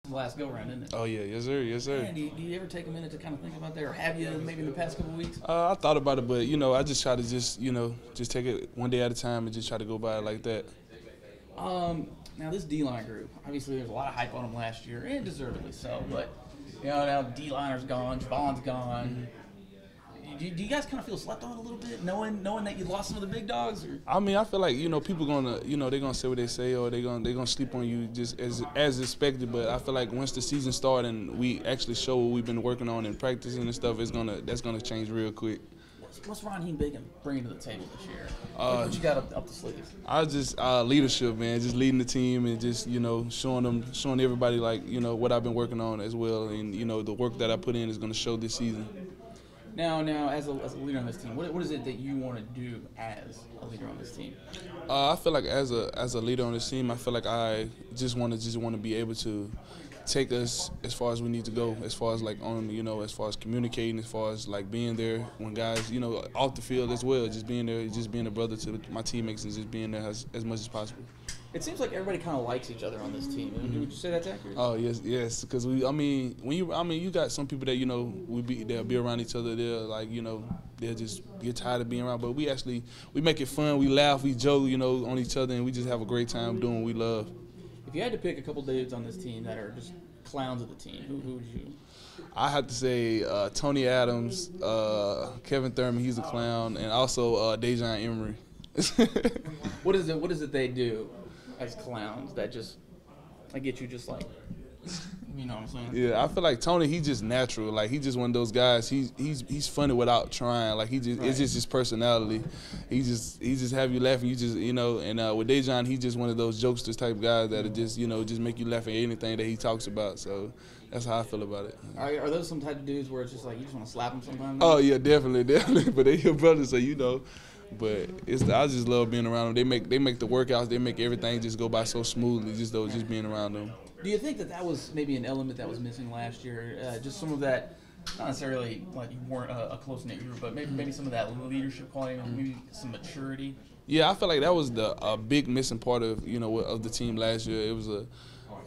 Last go round, isn't it? Oh yeah, yes sir, yes sir. Man, do you ever take a minute to kind of think about that, or have you maybe in the past couple of weeks? I thought about it, but I just try to just take it one day at a time and just try to go by it like that. Now this D-line group, obviously there's a lot of hype on them last year, and deservedly so. But now D-liner's gone, Javon's gone. Do you guys kind of feel slept on a little bit, knowing that you lost some of the big dogs? Or? I mean, I feel like people gonna they're gonna say what they say, or they're gonna sleep on you just as expected. But I feel like once the season starts and we actually show what we've been working on and practicing and stuff, that's gonna change real quick. What's Ronheen Bingham bringing to the table this year? What you got up the sleeves? I just leadership, man. Just leading the team and just showing everybody what I've been working on as well, and the work that I put in is gonna show this season. Now, as a leader on this team, what is it that you want to do as a leader on this team? I feel like as a leader on this team, I feel like I just want to be able to take us as far as we need to go, as far as as far as communicating, as far as being there when guys, off the field as well, just being there, just being a brother to my teammates and just being there as much as possible. It seems like everybody kind of likes each other on this team. Mm-hmm. Would you say that's accurate? Oh yes, because you got some people that they'll be around each other. They'll just get tired of being around. But we make it fun. We laugh, we joke, on each other, and we just have a great time doing what we love. If you had to pick a couple dudes on this team that are just clowns of the team, who would you? I have to say Tony Adams, Kevin Thurman, he's a clown, and also Dejan Emery. What is it they do as clowns that get you just like, you know what I'm saying? Yeah, I feel like Tony, he's just natural. Like, he's just one of those guys. He's funny without trying. Like, it's just his personality. He just have you laughing. You just and with Dejan, he's just one of those jokesters type guys that just just make you laugh at anything that he talks about. So that's how I feel about it. Are those some type of dudes where it's just like you just want to slap them sometimes? Oh yeah, definitely. But they your brothers, so But I just love being around them. They make the workouts. They make everything just go by so smoothly. Just being around them. Do you think that was maybe an element that was missing last year? Just some of that, not necessarily like you weren't a close knit group, but maybe some of that leadership quality, maybe some maturity. Yeah, I feel like that was a big missing part of of the team last year. It was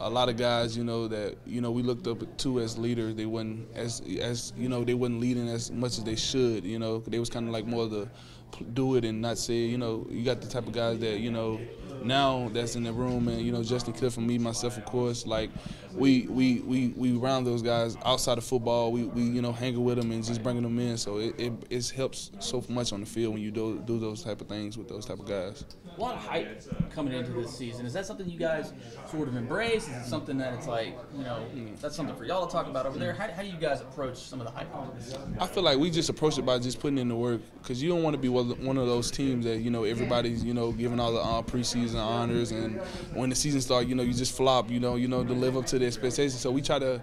a lot of guys that we looked up to as leaders. They wasn't they wasn't leading as much as they should. They was kind of like more of the do it and not say. You got the type of guys that now that's in the room, and Justin Cliff and me, myself, of course. Like we round those guys outside of football. We hanging with them and just bringing them in. So it helps so much on the field when you do those type of things with those type of guys. A lot of hype coming into this season. Is that something you guys sort of embrace? Is it something that it's like, that's something for y'all to talk about over there? How do you guys approach some of the hype on this season? I feel like we just approach it by just putting in the work, because you don't want to be one of those teams that, everybody's, giving all the preseason honors, and when the season starts, you just flop, to live up to the expectations. So we try to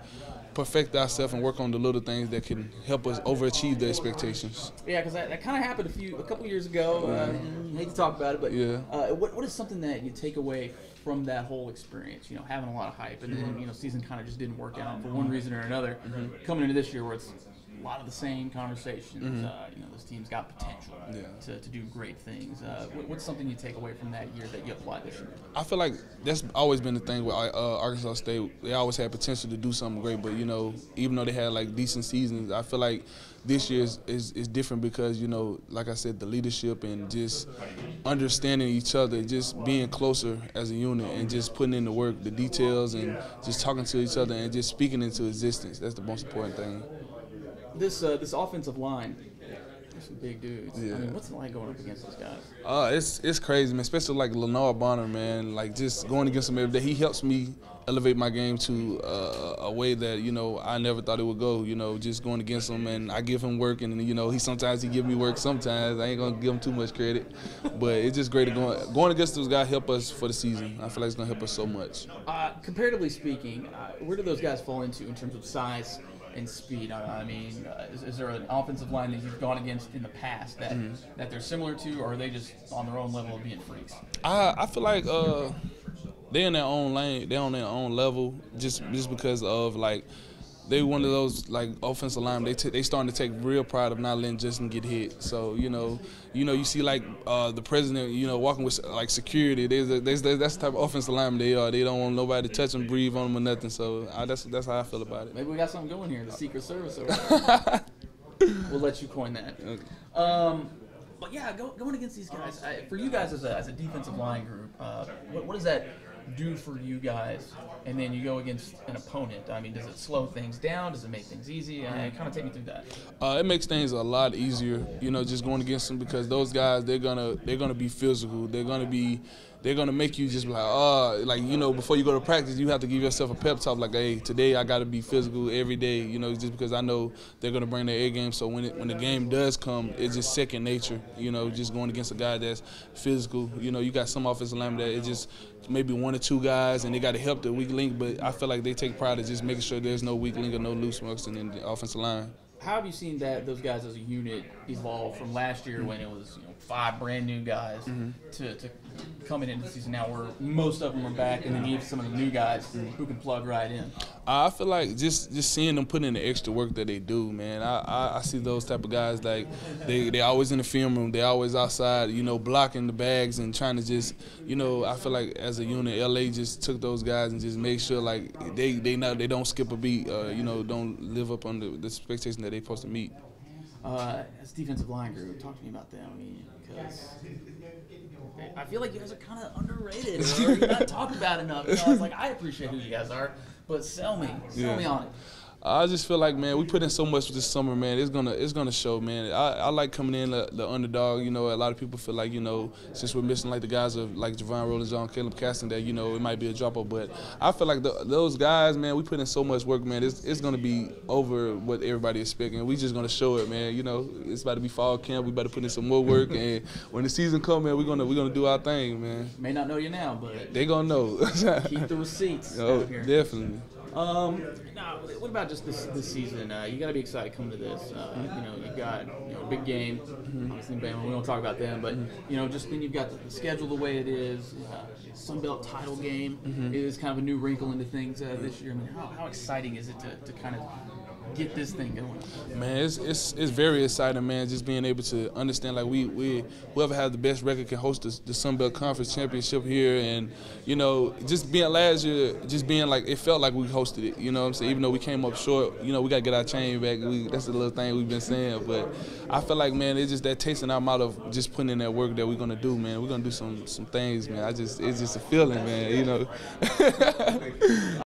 perfect ourselves and work on the little things that can help us overachieve the expectations. Yeah, because that kind of happened a couple years ago. I hate to talk about it, but yeah. What is something that you take away from that whole experience? Having a lot of hype, and then season kind of just didn't work out for one reason or another. Coming into this year, where it's a lot of the same conversations. This team's got potential to do great things. What's something you take away from that year that you apply this year? I feel like that's always been the thing with Arkansas State. They always had potential to do something great, but even though they had decent seasons, I feel like this year is different because like I said, the leadership and just understanding each other, just being closer as a unit, and just putting in the work, the details, and just talking to each other and just speaking into existence. That's the most important thing. This offensive line, there's some big dudes. Yeah. I mean, what's it like going up against those guys? It's crazy, man. Especially like Lenore Bonner, man. Like, just going against him every day, he helps me elevate my game to a way that I never thought it would go. Just going against him, and I give him work, and he sometimes he give me work. Sometimes I ain't gonna give him too much credit, but it's just great to going against those guys help us for the season. I feel like it's gonna help us so much. Comparatively speaking, where do those guys fall into in terms of size and speed? I mean, is there an offensive line that you've gone against in the past that they're similar to, or are they just on their own level of being freaks? I feel like they're in their own lane, they're on their own level, just because of they one of those like offensive linemen. They starting to take real pride of not letting Justin get hit. So you see like the president walking with like security. That's the type of offensive lineman they are. They don't want nobody to touch them, breathe on them or nothing. So that's how I feel about it. Maybe we got something going here. The Secret Service over there. We'll let you coin that. Okay. But yeah, going against these guys, for you guys as a defensive line group, what does that do for you guys? And then you go against an opponent. I mean, does it slow things down? Does it make things easy? Kind of take me through that. It makes things a lot easier, just going against them, because those guys they're gonna be physical. They're gonna make you just be like, before you go to practice, you have to give yourself a pep talk like, hey, today I got to be physical every day, just because I know they're gonna bring their A game. So when the game does come, it's just second nature, just going against a guy that's physical. You got some offensive linemen that it's just maybe one or two guys and they got to help the weak link, but I feel like they take pride in just making sure there's no weak link or no loose marks in the offensive line. How have you seen those guys as a unit evolve from last year when it was 5 brand new guys to coming into the season now where most of them are back, and then you have some of the new guys who can plug right in? I feel like just seeing them put in the extra work that they do, man. I see those type of guys like they always in the film room, they always outside, blocking the bags and trying to just, I feel like as a unit, LA just took those guys and just make sure like they don't skip a beat, don't live up on the expectation that they're supposed to meet. As defensive line group, talk to me about them. Because I feel like you guys are kind of underrated, or you're not talked about enough. I appreciate who you guys are, but sell me on it. I just feel like, man, we put in so much this summer, man. It's gonna show, man. I like coming in the underdog. A lot of people feel like, since we're missing like the guys of like Javon Rollins, Caleb Caston, that it might be a dropout. But I feel like those guys, man, we put in so much work, man. It's gonna be over what everybody is expecting. We just gonna show it, man. It's about to be fall camp. We about to put in some more work, and when the season comes, man, we're gonna do our thing, man. May not know you now, but they gonna know. Keep the receipts. Oh, definitely. Now, what about just this season? You got to be excited coming to this. You've got a big game. Obviously, Bama. We don't talk about them, but just then you've got the schedule the way it is. Sun Belt title game is kind of a new wrinkle into things this year. I mean, how exciting is it to kind of get this thing going? Man, it's very exciting, man. Just being able to understand, like whoever has the best record can host the Sun Belt Conference Championship here, and just being last year, just being like it felt like we hosted it. You know what I'm saying? Even though we came up short, we got to get our chain back. That's the little thing we've been saying, but I feel like, man, it's just that taste in our mouth of just putting in that work that we're gonna do, man. We're gonna do some things, man. It's just a feeling, man.